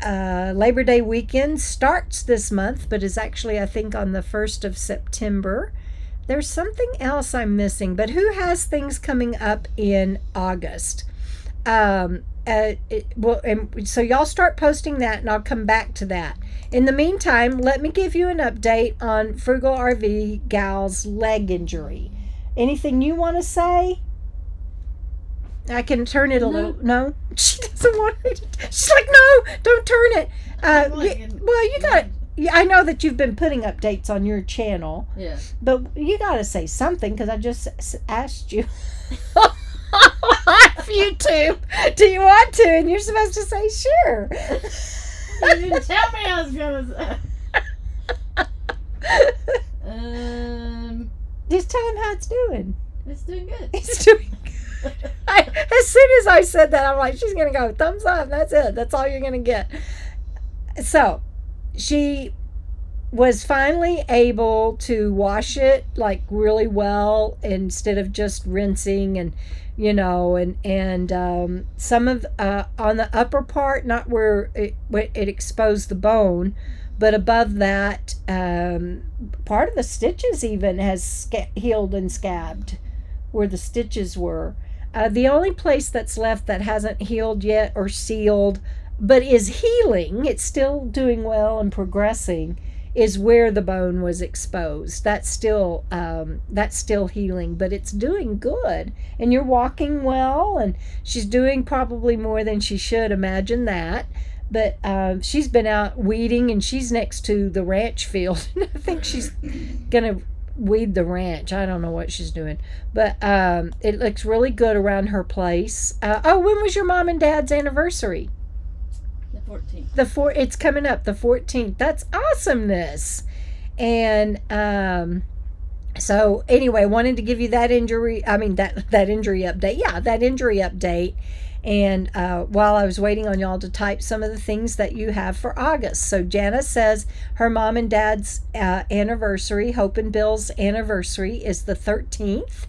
Labor Day weekend starts this month, but is actually, I think, on the 1st of September. There's something else I'm missing, but who has things coming up in August? So y'all start posting that, and I'll come back to that. In the meantime, let me give you an update on Frugal RV Gal's leg injury. Anything you want to say? I can turn it a little. No, she doesn't want me to. She's like, no, don't turn it. You got. I know that you've been putting updates on your channel. Yeah. But you got to say something because I just asked you. YouTube, do you want to? And you're supposed to say sure. You didn't tell me I was gonna say. how it's doing. It's doing good. It's doing good. As soon as I said that, I'm like, she's going to go, thumbs up. That's it. That's all you're going to get. So she was finally able to wash it like really well instead of just rinsing and some of on the upper part, not where it exposed the bone, but above that, part of the stitches even has healed and scabbed where the stitches were. The only place that's left that hasn't healed yet or sealed but is healing, it's still doing well and progressing, is where the bone was exposed. That's still healing, but it's doing good. And you're walking well, and she's doing probably more than she should. Imagine that. But she's been out weeding, and she's next to the ranch field. I think she's gonna weed the ranch. I don't know what she's doing, but it looks really good around her place. When was your mom and dad's anniversary? 14th. It's coming up, the 14th. That's awesomeness. And so anyway, wanted to give you that injury update. Yeah, that injury update. And while I was waiting on y'all to type some of the things that you have for August. So Jana says her mom and dad's anniversary, Hope and Bill's anniversary, is the 13th.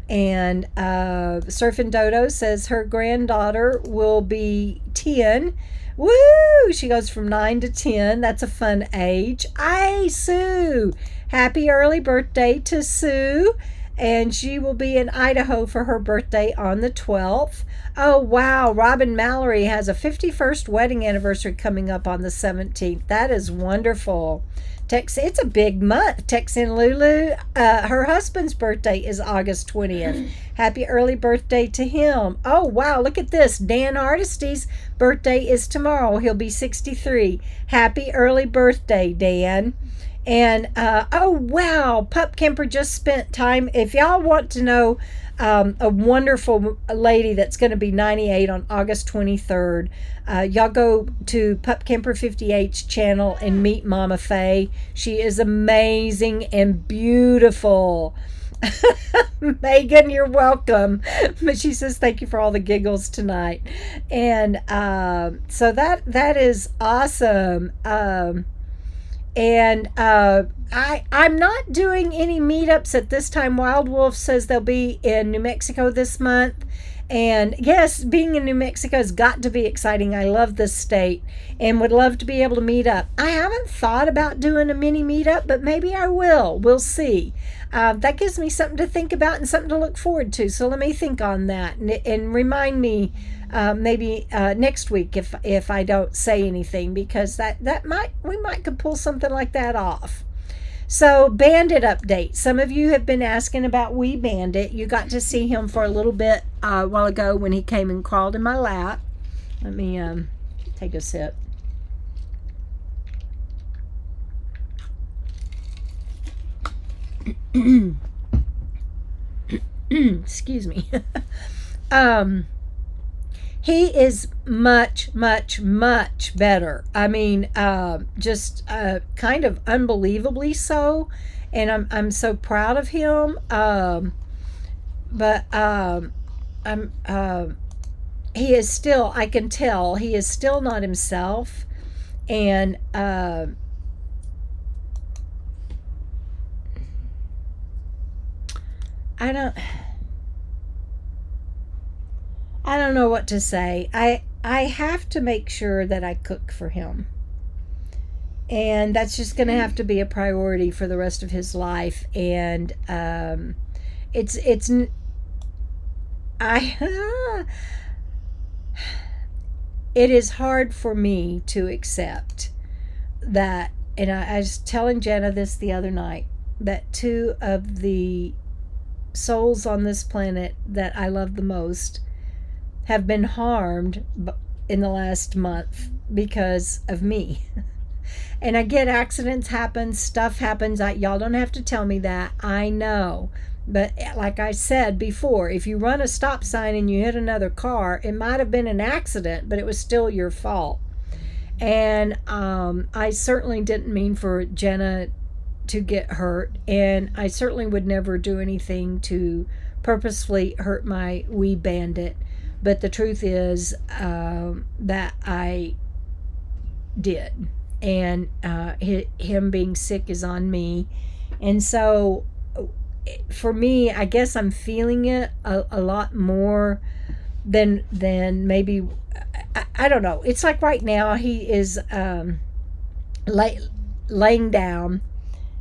And Surfing Dodo says her granddaughter will be 10. Woo! She goes from 9 to 10. That's a fun age. Aye, Sue! Happy early birthday to Sue. And she will be in Idaho for her birthday on the 12th. Oh, wow. Robin Mallory has a 51st wedding anniversary coming up on the 17th. That is wonderful. It's a big month. Texan Lulu, her husband's birthday is August 20th. Happy early birthday to him. Oh, wow, look at this. Dan Artisty's birthday is tomorrow. He'll be 63. Happy early birthday, Dan. And, oh, wow, Pup Kemper just spent time. If y'all want to know a wonderful lady that's going to be 98 on August 23rd, y'all go to Pup Kemper 58's channel and meet Mama Faye. She is amazing and beautiful. Megan, you're welcome. But she says thank you for all the giggles tonight. And so that is awesome. And I'm not doing any meetups at this time. Wild Wolf says they'll be in New Mexico this month. And yes, being in New Mexico has got to be exciting. I love this state and would love to be able to meet up. I haven't thought about doing a mini meetup, but maybe I will. We'll see. That gives me something to think about and something to look forward to. So let me think on that and remind me maybe next week if I don't say anything, because we might could pull something like that off. So Bandit update. Some of you have been asking about wee Bandit. You got to see him for a little bit a while ago when he came and crawled in my lap. Let me take a sip. Excuse me. He is much, much, much better. I mean, just kind of unbelievably so, and I'm so proud of him. He is still, I can tell, he is still not himself, and I don't know what to say. I have to make sure that I cook for him. And that's just going to have to be a priority for the rest of his life. And it is hard for me to accept that. And I was telling Jenna this the other night, that two of the souls on this planet that I love the most have been harmed in the last month because of me. And I get accidents happen, stuff happens. Y'all don't have to tell me that. I know. But like I said before, if you run a stop sign and you hit another car, it might have been an accident, but it was still your fault. And I certainly didn't mean for Jenna to get hurt, and I certainly would never do anything to purposefully hurt my wee Bandit. But the truth is that I did, and him being sick is on me. And so for me, I guess I'm feeling it a lot more than maybe. I don't know. It's like right now he is laying down.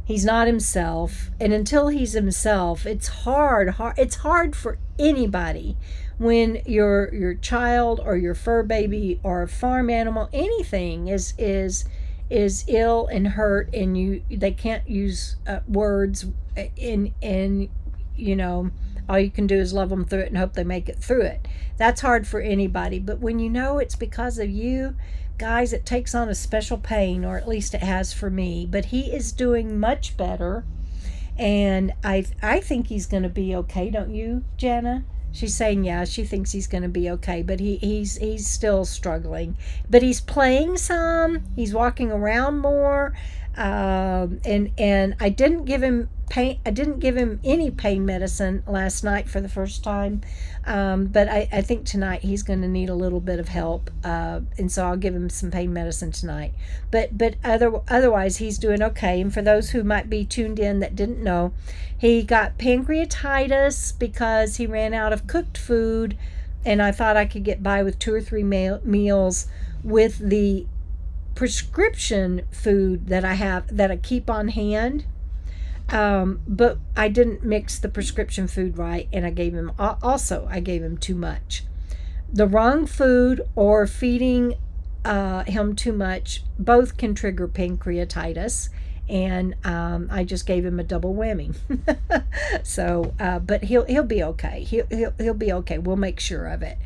He's not himself, and until he's himself, it's hard. It's hard for anybody when your child or your fur baby or a farm animal, anything is ill and hurt, and they can't use words, and all you can do is love them through it and hope they make it through it. That's hard for anybody. But when you know it's because of you, guys, it takes on a special pain, or at least it has for me. But he is doing much better, and I think he's going to be okay. Don't you, Jana? She's saying yeah, she thinks he's going to be okay, but he's still struggling. But he's playing some. He's walking around more, and I didn't give him pain. I didn't give him any pain medicine last night for the first time, but I think tonight he's going to need a little bit of help, and so I'll give him some pain medicine tonight. But otherwise he's doing okay. And for those who might be tuned in that didn't know, he got pancreatitis because he ran out of cooked food, and I thought I could get by with 2 or 3 meals with the prescription food that I keep on hand. But I didn't mix the prescription food right, and I gave him too much. The wrong food or feeding him too much both can trigger pancreatitis, and I just gave him a double whammy. So, but he'll be okay. He'll be okay. We'll make sure of it.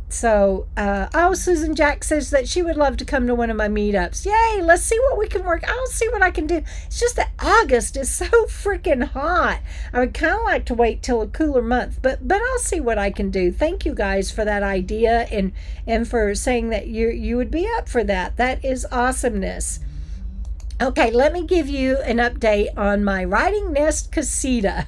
Susan Jack says that she would love to come to one of my meetups. Yay, let's see what we can work. I'll see what I can do. It's just that August is so freaking hot. I would kind of like to wait till a cooler month, but I'll see what I can do. Thank you guys for that idea, and for saying that you would be up for that. That is awesomeness. Okay, let me give you an update on my Riding Nest casita.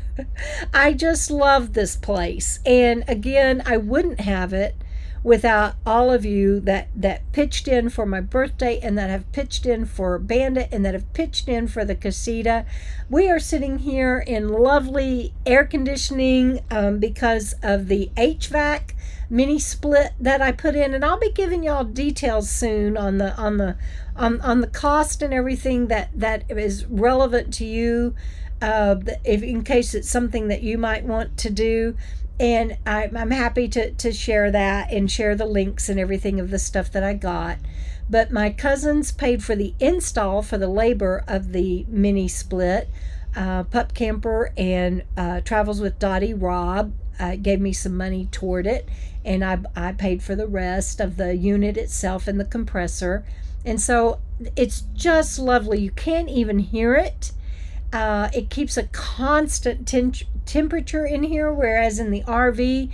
I just love this place. And again, I wouldn't have it without all of you that pitched in for my birthday, and that have pitched in for Bandit, and that have pitched in for the casita. We are sitting here in lovely air conditioning because of the HVAC mini split that I put in, and I'll be giving y'all details soon on the cost and everything that is relevant to you, in case it's something that you might want to do. And I'm happy to share that and share the links and everything of the stuff that I got. But my cousins paid for the install for the labor of the mini split. Pup Camper and Travels with Dottie Rob gave me some money toward it, and I paid for the rest of the unit itself and the compressor. And so it's just lovely. You can't even hear it. It keeps a constant temperature in here, whereas in the RV,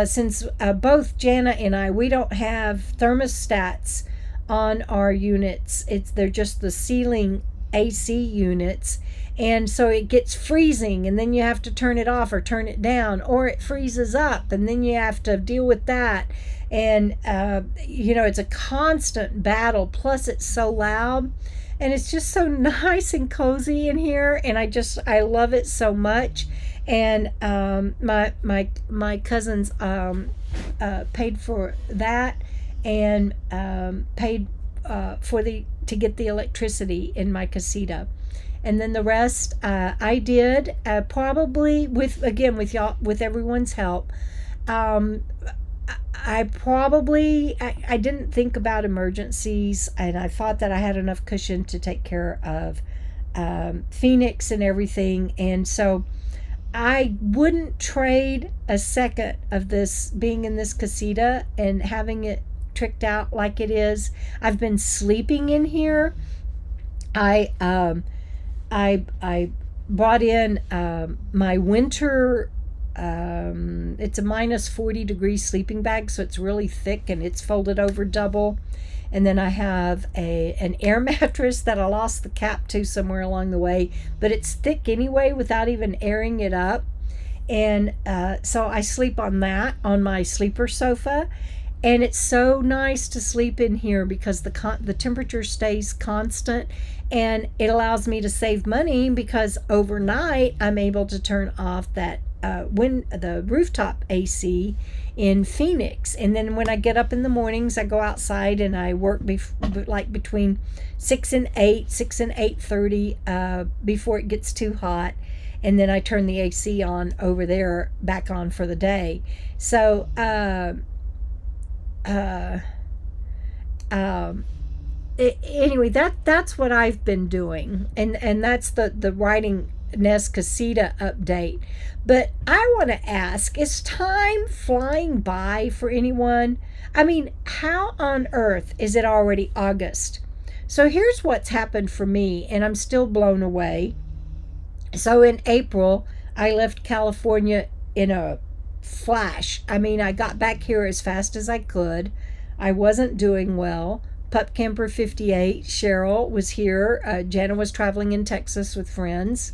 since both Jana and we don't have thermostats on our units. They're just the ceiling AC units, and so it gets freezing, and then you have to turn it off or turn it down, or it freezes up, and then you have to deal with that. And it's a constant battle. Plus it's so loud, and it's just so nice and cozy in here, and I love it so much. And my cousins paid for that, and paid to get the electricity in my casita. And then the rest I did, probably with everyone's help. I didn't think about emergencies, and I thought that I had enough cushion to take care of Phoenix and everything. And so I wouldn't trade a second of this being in this casita and having it tricked out like it is. I've been sleeping in here. I brought in my winter it's a minus 40 degree sleeping bag, so it's really thick and it's folded over double. And then I have an air mattress that I lost the cap to somewhere along the way, but it's thick anyway without even airing it up. And so I sleep on that on my sleeper sofa. And it's so nice to sleep in here because the temperature stays constant, and it allows me to save money because overnight I'm able to turn off that the rooftop AC in Phoenix. And then when I get up in the mornings, I go outside and I work like between 6 and 8:30 before it gets too hot. And then I turn the AC on over there back on for the day. So anyway, that's what I've been doing, and that's the writing Nest Casita update. But I want to ask, is time flying by for anyone? I mean, how on earth is it already August? So here's what's happened for me, and I'm still blown away. So in April, I left California in a flash. I mean, I got back here as fast as I could. I wasn't doing well. Pup Camper 58, Cheryl was here. Jana was traveling in Texas with friends.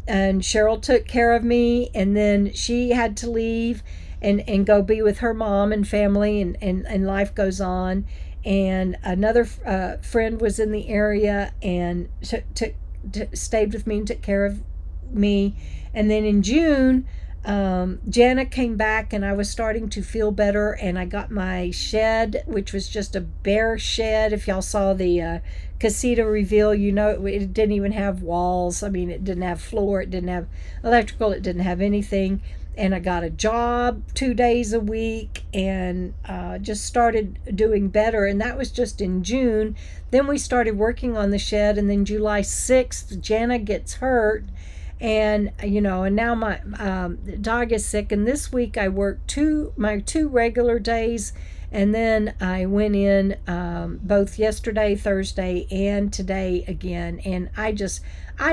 And Cheryl took care of me. And then she had to leave and go be with her mom and family. And life goes on. And another friend was in the area and stayed with me and took care of me. And then in June, Jana came back and I was starting to feel better, and I got my shed, which was just a bare shed. If y'all saw the casita reveal, you know it didn't even have walls. I mean, it didn't have floor, it didn't have electrical, it didn't have anything. And I got a job 2 days a week and just started doing better. And that was just in June. Then we started working on the shed, and then July 6th, Jana gets hurt. And, and now my dog is sick. And this week I worked my two regular days. And then I went in both yesterday, Thursday, and today again. And I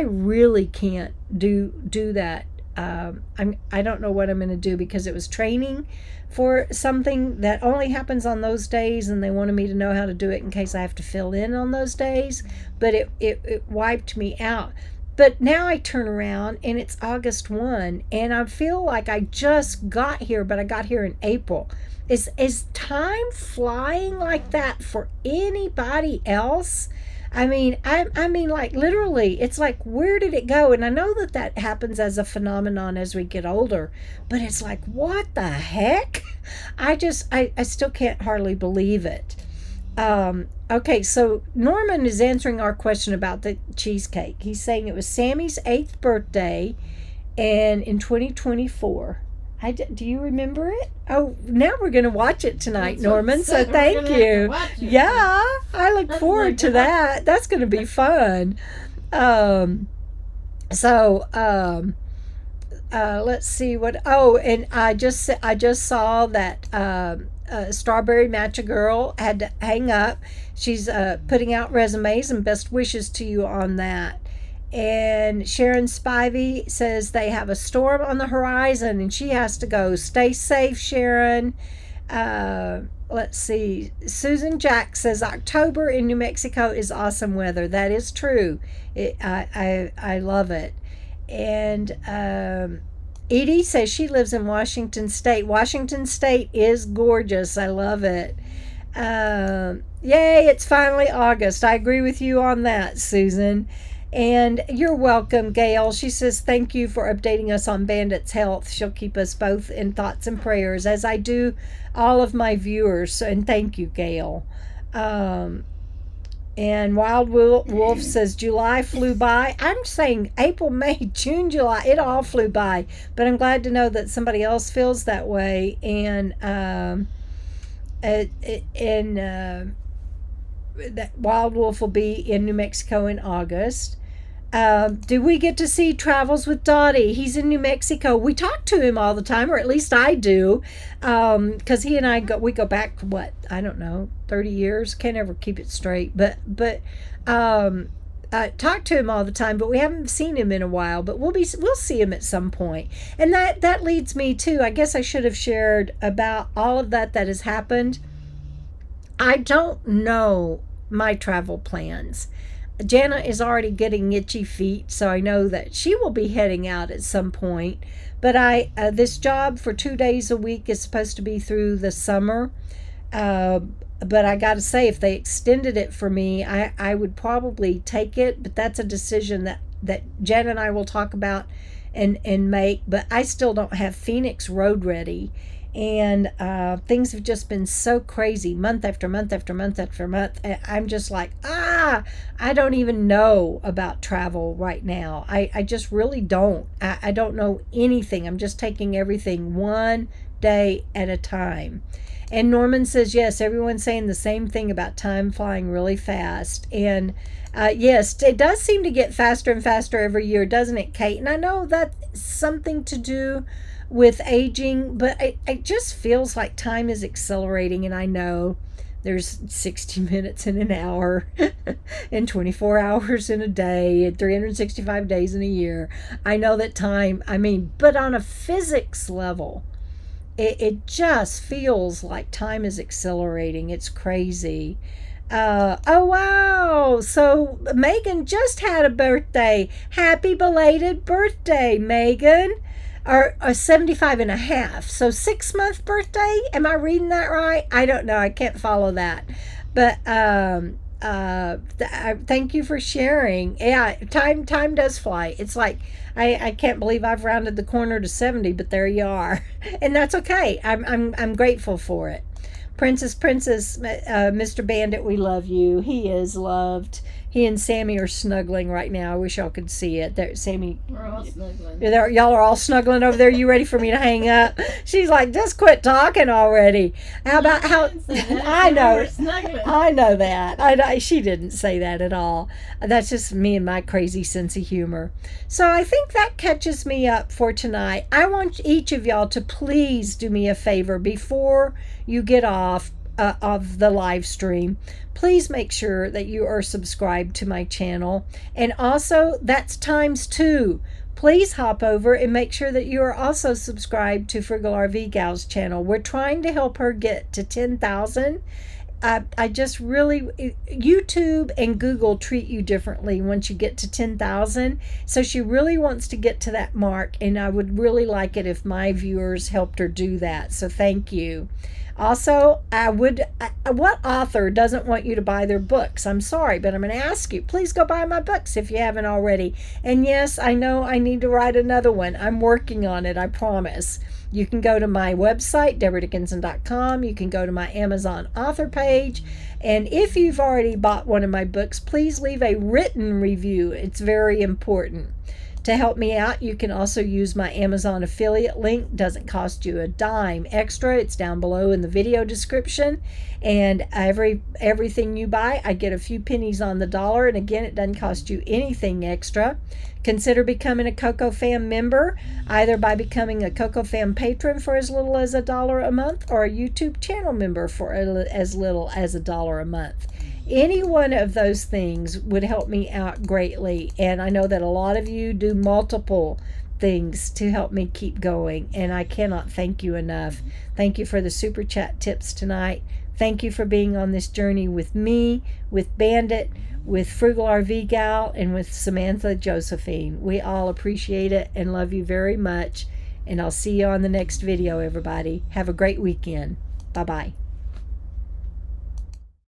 really can't do that. I don't know what I'm going to do because it was training for something that only happens on those days, and they wanted me to know how to do it in case I have to fill in on those days. But it wiped me out. But now I turn around and it's August 1 and I feel like I just got here, but I got here in April. Is time flying like that for anybody else? I mean, like literally, it's like, where did it go? And I know that happens as a phenomenon as we get older, but it's like, what the heck? I still can't hardly believe it. Okay, so Norman is answering our question about the cheesecake. He's saying it was Sammy's 8th birthday, and in 2024. Do you remember it? Oh, now we're going to watch it tonight, Norman, so thank you. Yeah, I look forward to that. That's going to be fun. Let's see what. Oh, and I just saw that Strawberry Matcha Girl had to hang up. She's putting out resumes, and best wishes to you on that. And Sharon Spivey says they have a storm on the horizon and she has to go. Stay safe, Sharon. Let's see. Susan Jack says October in New Mexico is awesome weather. That is true. I love it. And Edie says she lives in Washington State. Washington State is gorgeous. I love it. Yay, it's finally August. I agree with you on that, Susan. And you're welcome, Gail. She says, thank you for updating us on Bandit's health. She'll keep us both in thoughts and prayers, as I do all of my viewers. And thank you, Gail. And Wild Wolf says, July flew by. I'm saying April, May, June, July. It all flew by. But I'm glad to know that somebody else feels that way. And that Wild Wolf will be in New Mexico in August. Do we get to see Travels with Dottie? He's in New Mexico. We talk to him all the time, or at least I do, because he and I go back, what, I don't know, 30 years. Can't ever keep it straight. But talk to him all the time, but we haven't seen him in a while. But we'll see him at some point. And that leads me to, I guess I should have shared about all of that has happened. I don't know my travel plans. Jana is already getting itchy feet, so I know that she will be heading out at some point. But this job for 2 days a week is supposed to be through the summer. But I got to say, if they extended it for me, I would probably take it. But that's a decision that Jen and I will talk about and make. But I still don't have Phoenix road ready. And things have just been so crazy, month after month after month after month. And I'm just like, I don't even know about travel right now. I just really don't. I don't know anything. I'm just taking everything one day at a time. And Norman says, yes, everyone's saying the same thing about time flying really fast. And yes, it does seem to get faster and faster every year, doesn't it, Kate? And I know that's something to do with aging, but it just feels like time is accelerating. And I know there's 60 minutes in an hour and 24 hours in a day and 365 days in a year. I know that time, but on a physics level, it just feels like time is accelerating. It's crazy. Oh, wow. So Megan just had a birthday. Happy belated birthday, Megan. Or 75 and a half. So 6-month birthday. Am I reading that right? I don't know. I can't follow that. But thank you for sharing. Yeah, time does fly. It's like I can't believe I've rounded the corner to 70, but there you are. And that's okay. I'm grateful for it. Princess, Mr. Bandit, we love you. He is loved. He and Sammy are snuggling right now. I wish y'all could see it. Sammy, We're all snuggling. y'all are all snuggling over there. You ready for me to hang up? She's like, just quit talking already. How about how? I know. We're snuggling. I know that. She didn't say that at all. That's just me and my crazy sense of humor. So I think that catches me up for tonight. I want each of y'all to please do me a favor before you get off of the live stream. Please make sure that you are subscribed to my channel. And also, that's ×2. Please hop over and make sure that you are also subscribed to Frugal RV Gal's channel. We're trying to help her get to 10,000. I just really, YouTube and Google treat you differently once you get to 10,000. So she really wants to get to that mark, and I would really like it if my viewers helped her do that. So thank you. Also, what author doesn't want you to buy their books? I'm sorry, but I'm going to ask you, please go buy my books if you haven't already. And yes, I know I need to write another one. I'm working on it, I promise. You can go to my website, debradickinson.com. You can go to my Amazon author page. And if you've already bought one of my books, please leave a written review. It's very important. To help me out, you can also use my Amazon affiliate link. Doesn't cost you a dime extra. It's down below in the video description. And everything you buy, I get a few pennies on the dollar. And again, it doesn't cost you anything extra. Consider becoming a Coco Fam member, either by becoming a Coco Fam patron for as little as $1 a month, or a YouTube channel member for as little as $1 a month. Any one of those things would help me out greatly. And I know that a lot of you do multiple things to help me keep going. And I cannot thank you enough. Thank you for the super chat tips tonight. Thank you for being on this journey with me, with Bandit, with Frugal RV Gal, and with Samantha Josephine. We all appreciate it and love you very much. And I'll see you on the next video, everybody. Have a great weekend. Bye-bye.